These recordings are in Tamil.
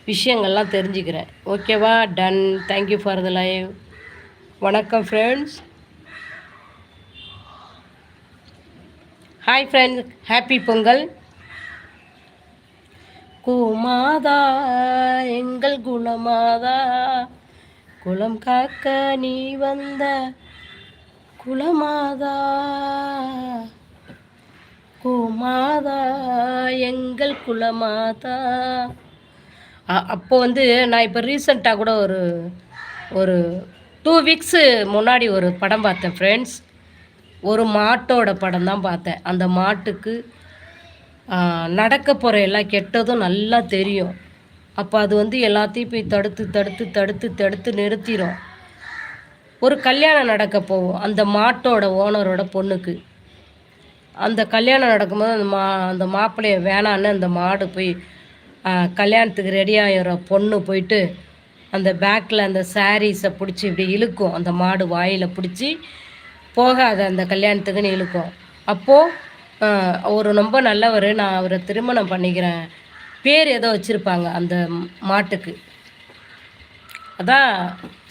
விஷயங்கள்லாம் தெரிஞ்சுக்கிறேன். ஓகேவா? Done. Thank you for the live. வணக்கம் friends. Hi friends. Happy Pongal. குமாதா எங்கள் குணமாதா, குலம் காக்க நீ வந்த குலமாதா, குமாதா எங்கள் குலமாதா. அப்போ வந்து நான் இப்போ ரீசெண்டாக கூட ஒரு ஒரு 2 வீக்ஸு முன்னாடி ஒரு படம் பார்த்தேன் ஃப்ரெண்ட்ஸ். ஒரு மாட்டோட படம் தான் பார்த்தேன். அந்த மாட்டுக்கு நடக்க போகிற எல்லா கெட்டதும் நல்லா தெரியும். அப்போ அது வந்து எல்லாத்தையும் போய் தடுத்து தடுத்து தடுத்து தடுத்து நிறுத்திரும். ஒரு கல்யாணம் நடக்க போகும் அந்த மாட்டோட ஓனரோட பொண்ணுக்கு. அந்த கல்யாணம் நடக்கும்போது அந்த மாப்பிள்ளைய வேணான்னு அந்த மாடு போய் கல்யாணத்துக்கு ரெடி ஆகிற பொண்ணு போயிட்டு அந்த பேக்கில் அந்த சாரீஸை பிடிச்சி இப்படி இழுக்கும். அந்த மாடு வாயில் பிடிச்சி போகாத அந்த கல்யாணத்துக்குன்னு இழுக்கும். அப்போது அவர் ரொம்ப நல்லவர், நான் அவரை திருமணம் பண்ணிக்கிறேன், பேர் ஏதோ வச்சுருப்பாங்க அந்த மாட்டுக்கு. அதான்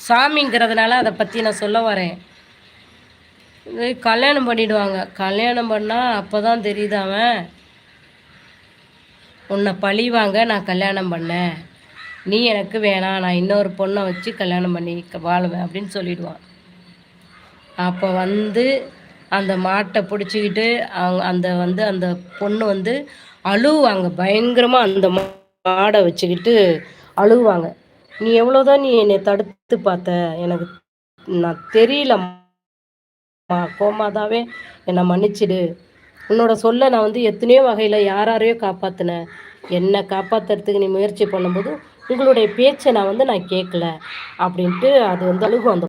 சாமிங்கிறதுனால அதை பற்றி நான் சொல்ல வரேன். கல்யாணம் பண்ணிவிடுவாங்க. கல்யாணம் பண்ணால் அப்போ தான் தெரியுது அவன், உன்னை பழிவாங்க நான் கல்யாணம் பண்ணேன், நீ எனக்கு வேணாம், நான் இன்னொரு பொண்ணை வச்சு கல்யாணம் பண்ணி வாழுவேன் அப்படின்னு சொல்லிவிடுவான். அப்போ வந்து அந்த மாட்டை பிடிச்சிக்கிட்டு அந்த பொண்ணு வந்து அழுவாங்க பயங்கரமாக. அந்த மாடை வச்சுக்கிட்டு அழுவாங்க. நீ எவ்வளோதான் நீ என்னை தடுத்து பார்த்த, எனக்கு நான் தெரியலம்மா, கோமாதாவே என்னை மன்னிச்சிடு, உன்னோட சொல்ல நான் வந்து எத்தனையோ வகையில் யாரையோ காப்பாற்றினேன், என்னை காப்பாற்றுறதுக்கு நீ முயற்சி பண்ணும்போது உங்களுடைய பேச்சை நான் கேட்கல அப்படின்ட்டு அது வந்து அழுகும். அந்த